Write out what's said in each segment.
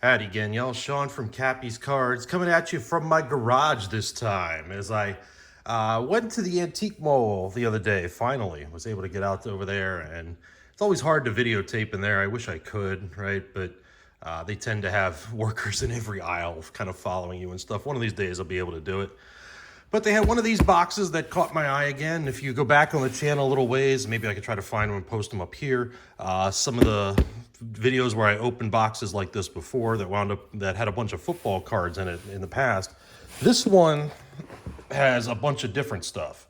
Howdy again, y'all. Sean from KappisCards coming at you from my garage this time as I went to the antique mall the other day. Finally, was able to get out over there, and it's always hard to videotape in there. I wish I could, right? But they tend to have workers in every aisle kind of following you and stuff. One of these days I'll be able to do it. But they had one of these boxes that caught my eye again. If you go back on the channel a little ways, maybe I could try to find them and post them up here. Some of the videos where I opened boxes like this before that had a bunch of football cards in it in the past. This one has a bunch of different stuff,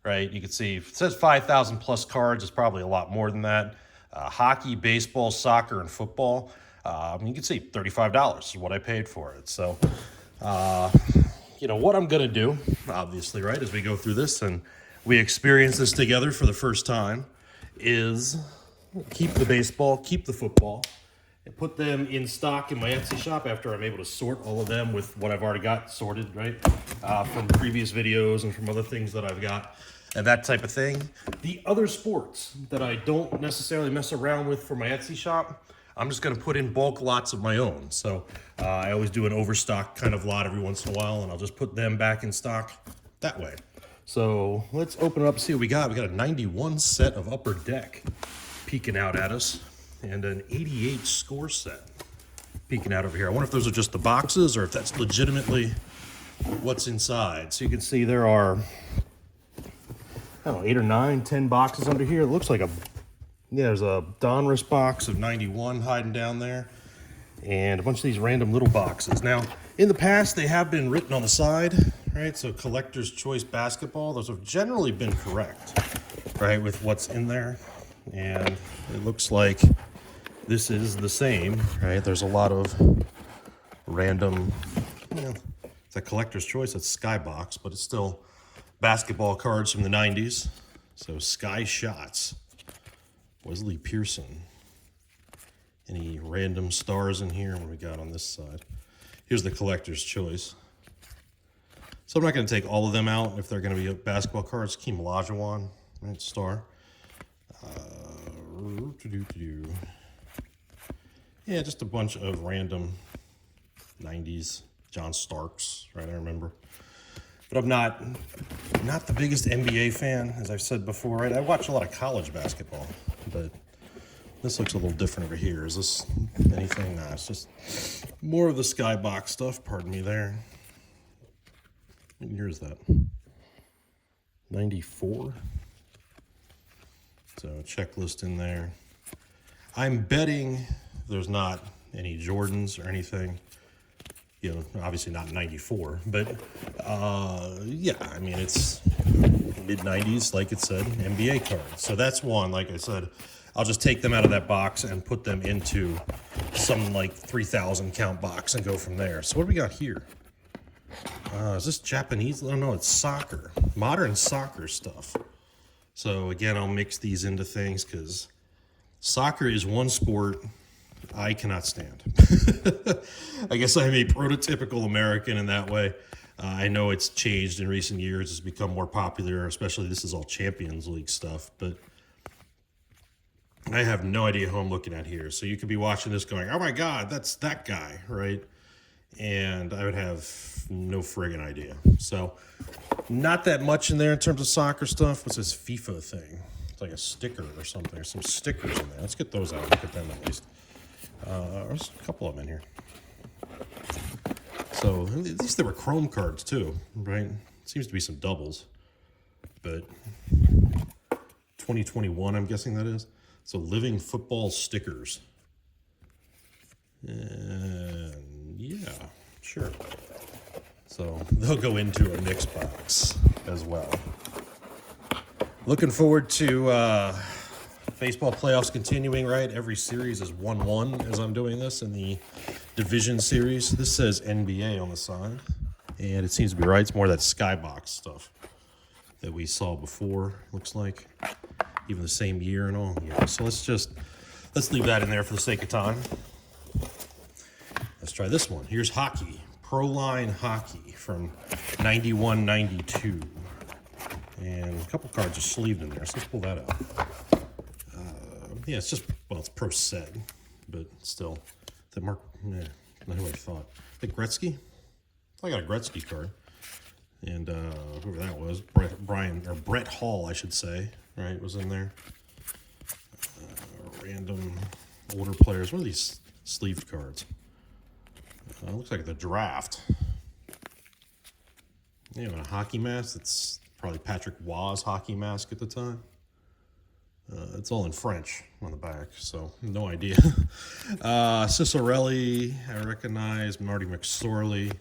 right? You can see it says 5,000 plus cards. It's probably a lot more than that. Hockey, baseball, soccer, and football. You can see $35 is what I paid for it. So, what I'm going to do, obviously, right, as we go through this and we experience this together for the first time, is keep the baseball, keep the football, and put them in stock in my Etsy shop after I'm able to sort all of them with what I've already got sorted, right, from previous videos and from other things that I've got and that type of thing. The other sports that I don't necessarily mess around with for my Etsy shop, I'm just going to put in bulk lots of my own. So I always do an overstock kind of lot every once in a while, and I'll just put them back in stock that way. So let's open it up and see what we got. We got a 91 set of Upper Deck peeking out at us, and an 88 score set peeking out over here. I wonder if those are just the boxes or if that's legitimately what's inside. So you can see there are, I don't know, 8 or 9, 10 boxes under here. It looks like there's a Donruss box of 91 hiding down there, and a bunch of these random little boxes. Now, in the past, they have been written on the side, right? So collector's choice basketball, those have generally been correct, right, with what's in there. And it looks like this is the same, right? There's a lot of random, it's a collector's choice, it's Skybox, but it's still basketball cards from the 90s. So Sky Shots. Wesley Pearson. Any random stars in here? What do we got on this side? Here's the collector's choice. So I'm not going to take all of them out if they're going to be basketball cards. Keem Olajuwon, right, star. Yeah, just a bunch of random 90s John Starks, right? I remember. But I'm not the biggest NBA fan, as I've said before, right? I watch a lot of college basketball, but this looks a little different over here. Is this anything? Nah, it's just more of the Skybox stuff. Pardon me there. What year is that? 94? So a checklist in there. I'm betting there's not any Jordans or anything. Obviously not 94, but yeah, I mean, it's mid-90s, like it said, NBA cards. So that's one, like I said, I'll just take them out of that box and put them into some like 3,000 count box and go from there. So what do we got here? Is this Japanese? Oh no, it's soccer, modern soccer stuff. So again, I'll mix these into things because soccer is one sport I cannot stand. I guess I'm a prototypical American in that way. I know it's changed in recent years. It's become more popular, especially this is all Champions League stuff. But I have no idea who I'm looking at here. So you could be watching this going, oh my God, that's that guy, right? And I would have no friggin' idea. So not that much in there in terms of soccer stuff. What's this FIFA thing? It's like a sticker or something. There's some stickers in there. Let's get those out. Look at them at least. There's a couple of them in here. So at least there were Chrome cards too, right? Seems to be some doubles. But 2021, I'm guessing that is. So living football stickers. And yeah, sure. So they'll go into a mix box as well. Looking forward to baseball playoffs continuing, right? Every series is 1-1 as I'm doing this in the division series. This says NBA on the side, and it seems to be right. It's more of that Skybox stuff that we saw before, looks like. Even the same year and all. Yeah, so let's leave that in there for the sake of time. Let's try this one. Here's hockey. Pro Line Hockey from 91, 92. And a couple cards are sleeved in there, so let's pull that out. Yeah, it's just, well, it's Pro Set, but still, the mark, Not who I thought. I think Gretzky. I got a Gretzky card. And whoever that was, Brett Hall, I should say, right, was in there. Random older players. What are these sleeved cards? Looks like the draft. Yeah, a hockey mask. It's probably Patrick Waugh's hockey mask at the time. It's all in French on the back, so no idea. Cicerelli, I recognize. Marty McSorley.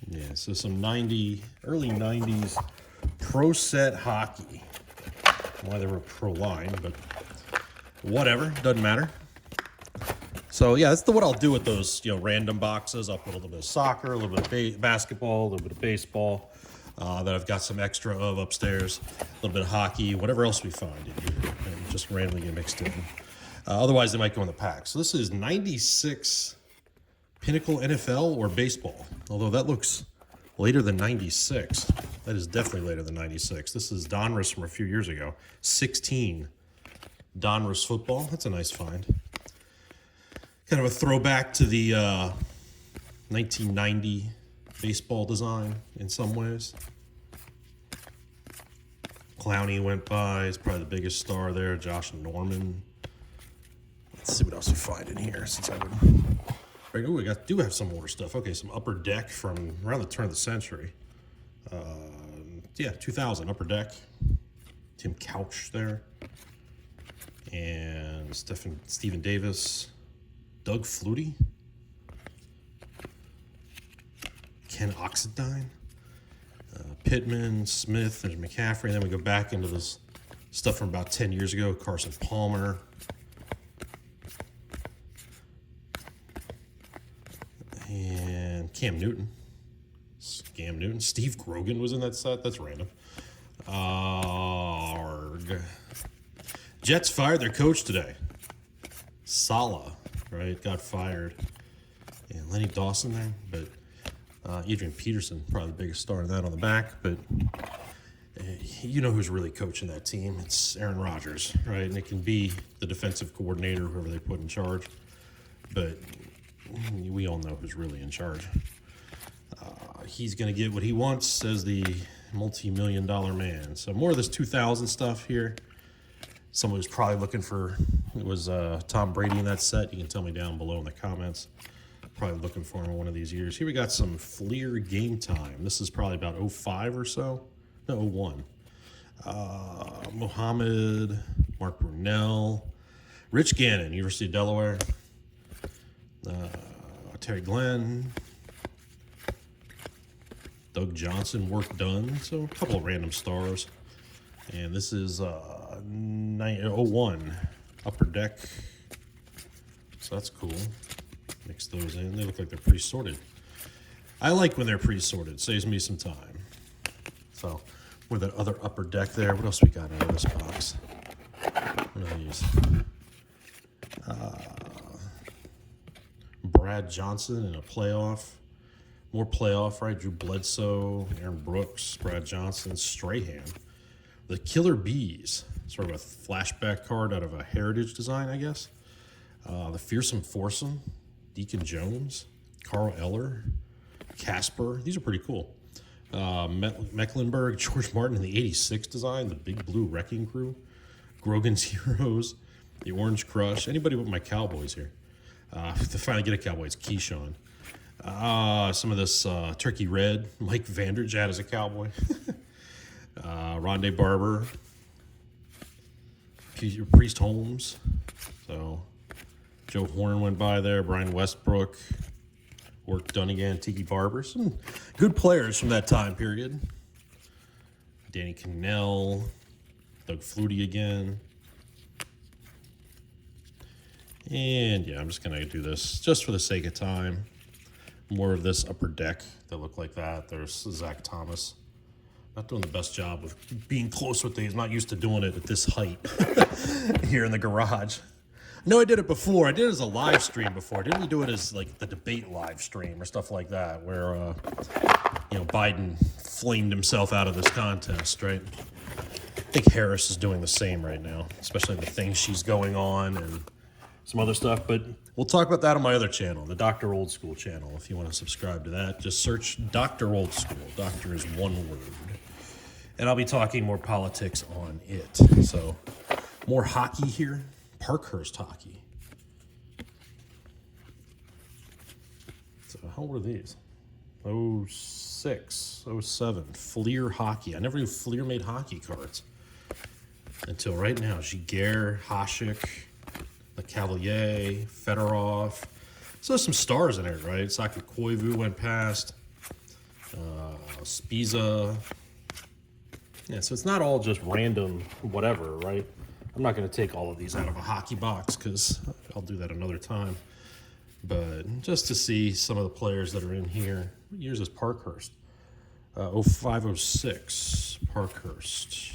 Yeah, so some early 90s pro set hockey. Why they were pro line, but whatever, doesn't matter. So yeah, that's what I'll do with those, random boxes. I'll put a little bit of soccer, a little bit of basketball, a little bit of baseball that I've got some extra of upstairs, a little bit of hockey, whatever else we find in here, and just randomly get mixed in. Otherwise, they might go in the pack. So this is 96 Pinnacle NFL or baseball, although that looks later than 96. That is definitely later than 96. This is Donruss from a few years ago. 16 Donruss football. That's a nice find. Kind of a throwback to the 1990 baseball design in some ways. Clowney went by. He's probably the biggest star there. Josh Norman. Let's see what else we find in here since I would... Oh, we do have some older stuff. Okay, some Upper Deck from around the turn of the century. 2000 Upper Deck. Tim Couch there. And Stephen Davis. Doug Flutie. Ken Oxendine. Pittman, Smith, there's McCaffrey. And then we go back into this stuff from about 10 years ago. Carson Palmer. And Cam Newton. Steve Grogan was in that set. That's random. Jets fired their coach today. Saleh, right, got fired. And Lenny Dawson there. But Adrian Peterson, probably the biggest star in that on the back. But you know who's really coaching that team. It's Aaron Rodgers, right? And it can be the defensive coordinator, whoever they put in charge. But we all know who's really in charge. He's going to get what he wants as the multi-million-dollar man. So more of this 2000 stuff here. Someone was probably looking for, it was Tom Brady in that set. You can tell me down below in the comments. Probably looking for him in one of these years. Here we got some Fleer Game Time. This is probably about 05 or so. No, 01. Mohammed, Mark Brunell, Rich Gannon, University of Delaware. Terry Glenn, Doug Johnson, work done. So a couple of random stars. And this is 01 Upper Deck. So that's cool. Mix those in. They look like they're pre-sorted. I like when they're pre-sorted. Saves me some time. So with that other Upper Deck there. What else we got out of this box? What are these? Brad Johnson in a playoff. More playoff, right? Drew Bledsoe, Aaron Brooks, Brad Johnson, Strahan. The Killer Bees. Sort of a flashback card out of a Heritage design, I guess. The Fearsome Foursome. Deacon Jones. Carl Eller. Casper. These are pretty cool. Mecklenburg, George Martin in the 86 design. The Big Blue Wrecking Crew. Grogan's Heroes. The Orange Crush. Anybody with my Cowboys here? To finally get a Cowboys, Keyshawn. Some of this Turkey Red, Mike Vanderjagt as a Cowboy. Rondé Barber. Priest Holmes. So Joe Horn went by there. Brian Westbrook. Work done again. Tiki Barber. Some good players from that time period. Danny Cannell. Doug Flutie again. And yeah, I'm just going to do this just for the sake of time. More of this Upper Deck that look like that. There's Zach Thomas. Not doing the best job of being close with these. Not used to doing it at this height here in the garage. No, I did it before. I did it as a live stream before. Didn't we do it as like the debate live stream or stuff like that, where Biden flamed himself out of this contest, right? I think Harris is doing the same right now, especially the things she's going on and some other stuff, but we'll talk about that on my other channel, the Dr. Old School channel. If you want to subscribe to that, just search Dr. Old School. Doctor is one word. And I'll be talking more politics on it. So, more hockey here. Parkhurst hockey. So, how old are these? 06, 07. Fleer hockey. I never knew Fleer made hockey cards until right now. Giguère, Hasek, the Cavalier, Fedorov. So there's some stars in it, right? Saka Koivu went past. Spiza. Yeah, so it's not all just random whatever, right? I'm not going to take all of these out of a hockey box because I'll do that another time. But just to see some of the players that are in here. What years is Parkhurst? 05, 06, Parkhurst.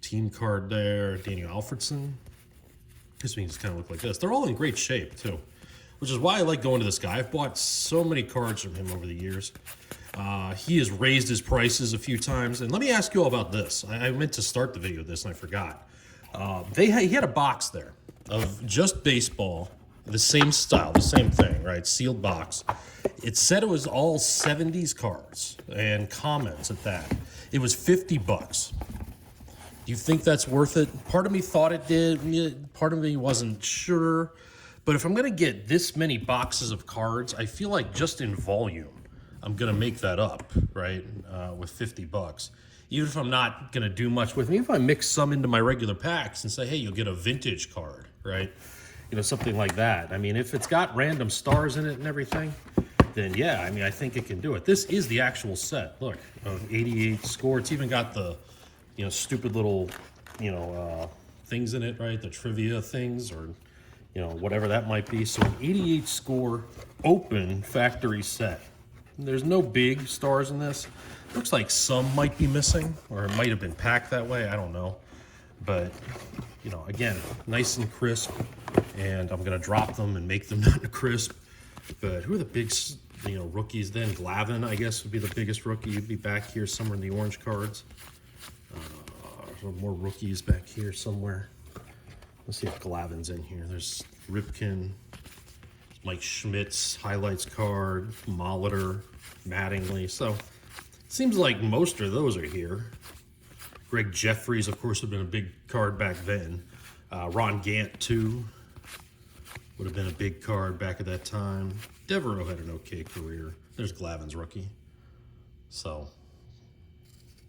Team card there, Daniel Alfredson. This means kind of look like this. They're all in great shape, too, which is why I like going to this guy. I've bought so many cards from him over the years. He has raised his prices a few times. And let me ask you all about this. I meant to start the video with this, and I forgot. He had a box there of just baseball, the same style, the same thing, right? Sealed box. It said it was all 70s cards and comments at that. It was $50. Do you think that's worth it? Part of me thought it did. Part of me wasn't sure. But if I'm going to get this many boxes of cards, I feel like just in volume, I'm going to make that up, right, with $50. Even if I'm not going to do much with me, if I mix some into my regular packs and say, hey, you'll get a vintage card, right? You know, something like that. I mean, if it's got random stars in it and everything, then yeah, I mean, I think it can do it. This is the actual set, look, of 88 score. It's even got the, you know, stupid little, you know, things in it, right? The trivia things or, you know, whatever that might be. So an 88 score open factory set. There's no big stars in this. Looks like some might be missing, or it might have been packed that way. I don't know. But, you know, again, nice and crisp. And I'm going to drop them and make them not crisp. But who are the big, you know, rookies then? Glavin, I guess, would be the biggest rookie. You'd be back here somewhere in the orange cards. More rookies back here somewhere. Let's see if Glavin's in here. There's Ripken, Mike Schmidt's highlights card, Molitor, Mattingly. So it seems like most of those are here. Greg Jeffries, of course, would have been a big card back then. Ron Gant, too, would have been a big card back at that time. Devereaux had an okay career. There's Glavin's rookie. So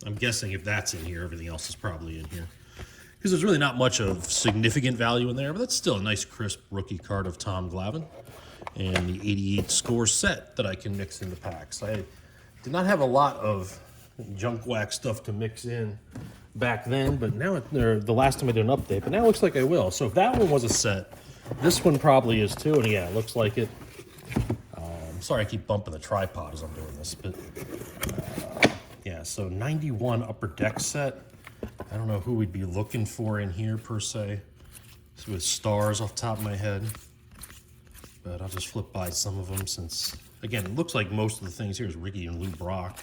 I'm guessing if that's in here, everything else is probably in here. Because there's really not much of significant value in there, but that's still a nice, crisp rookie card of Tom Glavine. And the 88 score set that I can mix into packs. I did not have a lot of junk wax stuff to mix in back then, but now the last time I did an update, but now it looks like I will. So if that one was a set, this one probably is too, and yeah, it looks like it. Sorry I keep bumping the tripod as I'm doing this, but yeah, so 91 upper deck set. I don't know who we'd be looking for in here per se, so with stars off the top of my head, but I'll just flip by some of them since, again, it looks like most of the things here is Ricky and Lou Brock.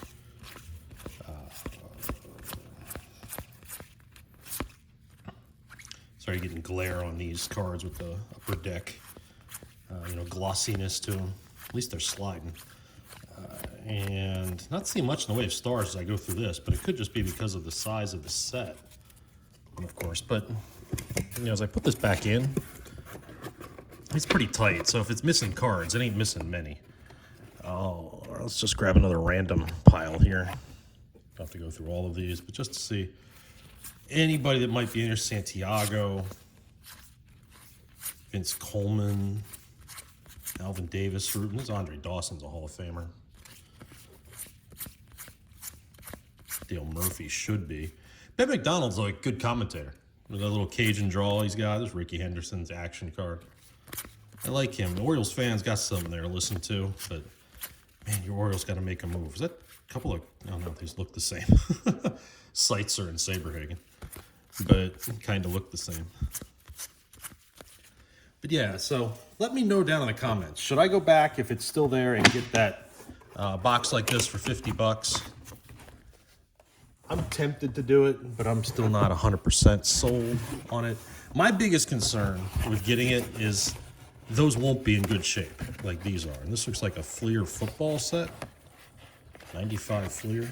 Sorry, getting glare on these cards with the upper deck, you know, glossiness to them. At least they're sliding. And not seeing much in the way of stars as I go through this, but it could just be because of the size of the set, of course. But, you know, as I put this back in, it's pretty tight. So if it's missing cards, it ain't missing many. Oh, let's just grab another random pile here. Don't have to go through all of these, but just to see anybody that might be in here. Santiago, Vince Coleman, Alvin Davis, Ruben. This Andre Dawson's a Hall of Famer. Dale Murphy should be. Ben McDonald's like a good commentator. With that little Cajun draw he's got. There's Ricky Henderson's action card. I like him. The Orioles fans got something there to listen to, but man, your Orioles got to make a move. Is that a couple of, I don't know, these look the same. Seitzer and Saberhagen, but kind of look the same. But yeah, so let me know down in the comments. Should I go back if it's still there and get that box like this for $50? I'm tempted to do it, but I'm still not 100% sold on it. My biggest concern with getting it is those won't be in good shape like these are. And this looks like a Fleer football set, 95 Fleer.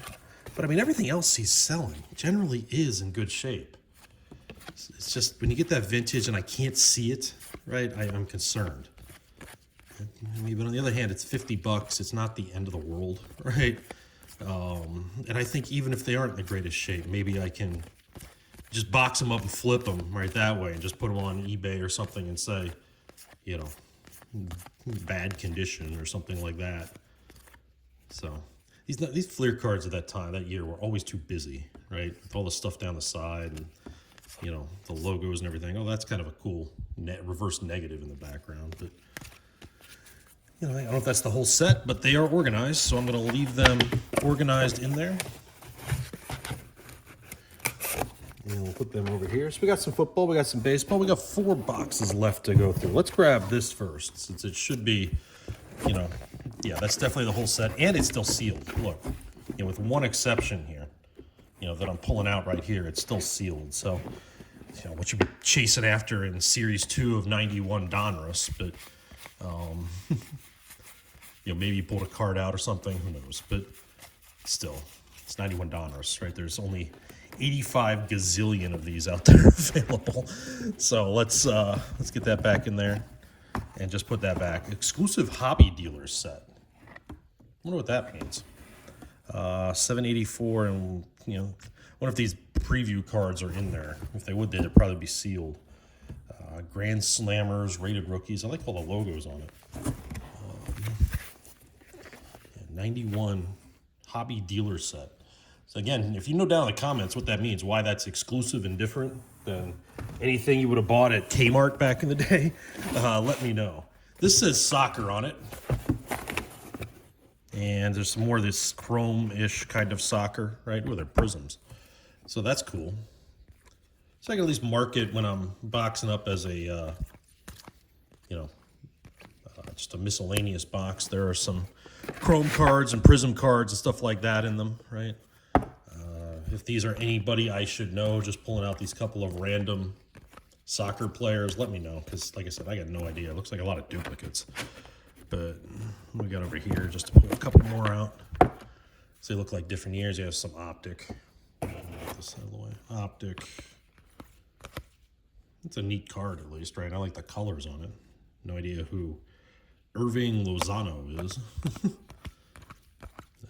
But I mean, everything else he's selling generally is in good shape. It's just when you get that vintage and I can't see it, right, I'm concerned. I mean, but on the other hand, it's $50. It's not the end of the world, right? And I think even if they aren't in the greatest shape, maybe I can just box them up and flip them right that way and just put them on eBay or something and say, you know, bad condition or something like that. So these Fleer cards at that year were always too busy, right? With all the stuff down the side and, you know, the logos and everything. Oh, that's kind of a cool reverse negative in the background. But, you know, I don't know if that's the whole set, but they are organized. So I'm going to leave them organized in there. And we'll put them over here. So we got some football, we got some baseball. We got 4 boxes left to go through. Let's grab this first, since it should be, you know, yeah, that's definitely the whole set. And it's still sealed. Look, you know, with one exception here, you know, that I'm pulling out right here, it's still sealed. So, you know, what you'd be chasing after in Series 2 of 91 Donruss, but, you know, maybe you pulled a card out or something, who knows. But still, it's 91 Donruss, right? There's only 85 gazillion of these out there available. So let's get that back in there and just put that back. Exclusive hobby dealer set. I wonder what that means. 784, and you know, what if these preview cards are in there? If they would, they'd probably be sealed. Grand Slammers, rated rookies. I like all the logos on it. 91 hobby dealer set. So again, if you know down in the comments what that means, why that's exclusive and different than anything you would have bought at Kmart back in the day, let me know. This says soccer on it. And there's some more of this chrome-ish kind of soccer, right? Where they're prisms. So that's cool. So I can at least mark it when I'm boxing up as a, you know, just a miscellaneous box. There are some chrome cards and prism cards and stuff like that in them, right? If these are anybody I should know, just pulling out these couple of random soccer players, let me know. Because, like I said, I got no idea. It looks like a lot of duplicates. But what we got over here, just to pull a couple more out. So they look like different years. You have some optic. Get this out of the way. Optic. It's a neat card, at least, right? I like the colors on it. No idea who Irving Lozano is.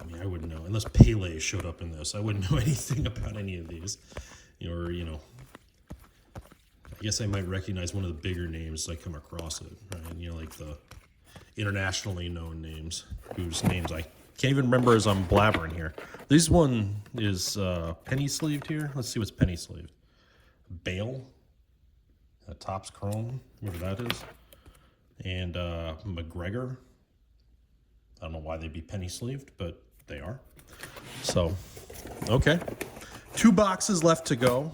I mean, I wouldn't know. Unless Pele showed up in this, I wouldn't know anything about any of these. Or, you know, I guess I might recognize one of the bigger names as I come across it, right? You know, like the internationally known names, whose names I can't even remember as I'm blabbering here. This one is penny sleeved here. Let's see what's penny sleeved. Bale. Topps Chrome, whatever that is. And McGregor. I don't know why they'd be penny sleeved, but they are. So, okay. 2 boxes left to go.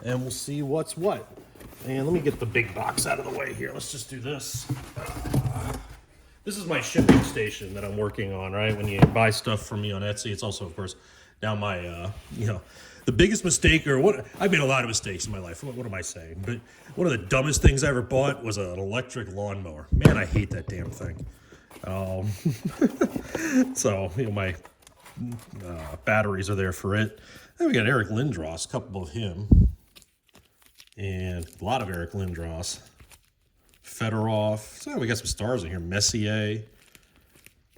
And we'll see what's what. And let me get the big box out of the way here. Let's just do this. This is my shipping station that I'm working on, right? When you buy stuff from me on Etsy, it's also, of course, now my, you know, the biggest mistake, or what, I've made a lot of mistakes in my life. What am I saying? But one of the dumbest things I ever bought was an electric lawnmower. Man, I hate that damn thing. So, you know, my batteries are there for it. Then we got Eric Lindros, a couple of him. And a lot of Eric Lindros. Fedorov. So we got some stars in here. Messier.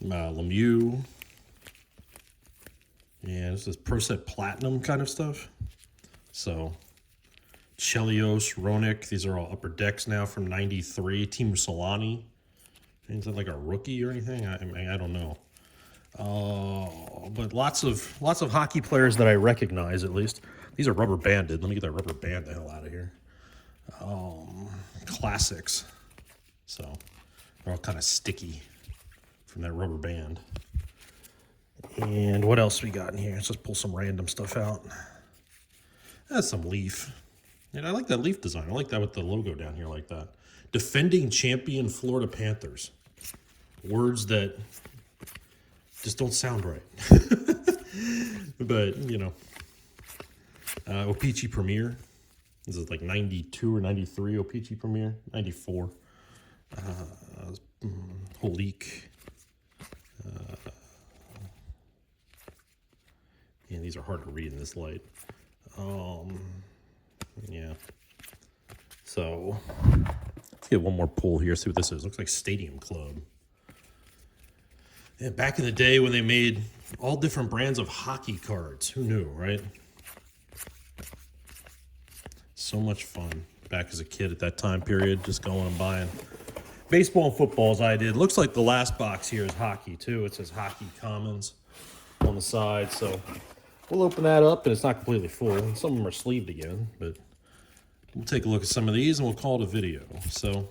Lemieux. And this is Pro Set Platinum kind of stuff. So, Chelios, Ronick. These are all upper decks now from 93. Team Solani. Is that like a rookie or anything? I don't know. But lots of hockey players that I recognize, at least. These are rubber banded. Let me get that rubber band the hell out of here. Classics. So they're all kind of sticky from that rubber band. And what else we got in here? Let's just pull some random stuff out. That's some Leaf. And I like that Leaf design. I like that with the logo down here like that. Defending champion Florida Panthers. Words that just don't sound right. But, you know. O-Pee-Chee Premier. This is like 92 or 93 O-Pee-Chee Premier, 94. Holik. And these are hard to read in this light. Yeah. So, let's get one more pull here, see what this is. Looks like Stadium Club. And back in the day when they made all different brands of hockey cards, who knew, right? So much fun back as a kid at that time period, just going and buying baseball and football as I did. Looks like the last box here is hockey too. It says Hockey Commons on the side, so we'll open that up, and it's not completely full. Some of them are sleeved again, but we'll take a look at some of these and we'll call it a video. So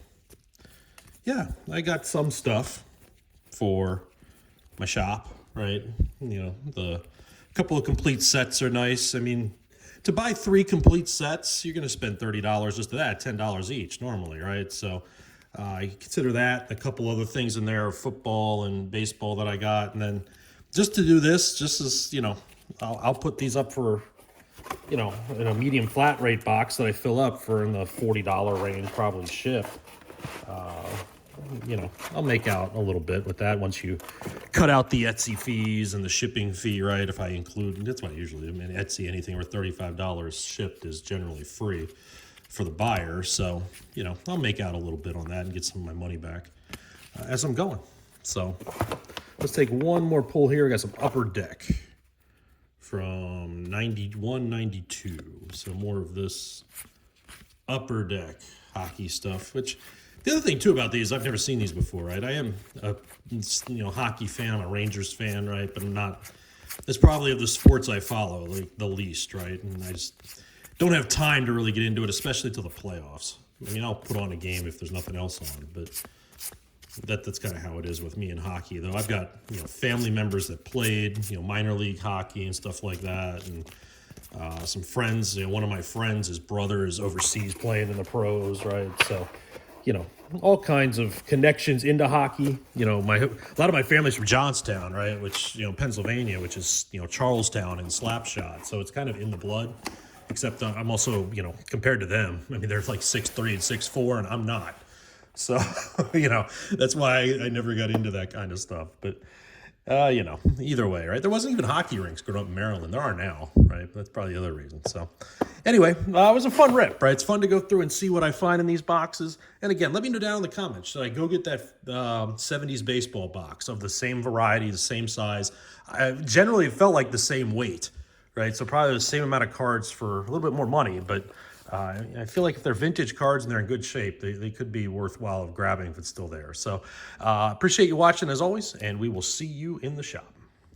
yeah, I got some stuff for my shop, right? You know, the couple of complete sets are nice. I mean, to buy 3 complete sets, you're going to spend $30 just to that, $10 each normally, right? So I consider that. A couple other things in there, football and baseball that I got. And then just to do this, just as, you know, I'll put these up for, you know, in a medium flat rate box that I fill up for in the $40 range, probably shipped. You know, I'll make out a little bit with that once you cut out the Etsy fees and the shipping fee, right? If I include, that's what I usually do. I mean, Etsy, anything over $35 shipped is generally free for the buyer. So, you know, I'll make out a little bit on that and get some of my money back as I'm going. So let's take one more pull here. I got some Upper Deck from 91, 92. So more of this Upper Deck hockey stuff, which the other thing too about these, I've never seen these before, right? I am a hockey fan, I'm a Rangers fan, right? But I'm not, it's probably of the sports I follow like the least, right? And I just don't have time to really get into it, especially till the playoffs. I mean, I'll put on a game if there's nothing else on, but that's kind of how it is with me in hockey. Though I've got family members that played minor league hockey and stuff like that, and some friends. One of my friends, his brother is overseas playing in the pros, right? So. All kinds of connections into hockey. A lot of my family's from Johnstown, right? Which, Pennsylvania, which is, Charlestown and Slapshot. So it's kind of in the blood, except I'm also, compared to them, I mean, they're like 6'3" and 6'4", and I'm not. So, that's why I never got into that kind of stuff. But, either way, right? There wasn't even hockey rinks growing up in Maryland. There are now, right? That's probably the other reason. So anyway, it was a fun rip, right? It's fun to go through and see what I find in these boxes. And again, let me know down in the comments. Should I go get that 70s baseball box of the same variety, the same size? Generally, it felt like the same weight, right? So probably the same amount of cards for a little bit more money. But I feel like if they're vintage cards and they're in good shape, they could be worthwhile of grabbing if it's still there. So appreciate you watching as always, and we will see you in the shop.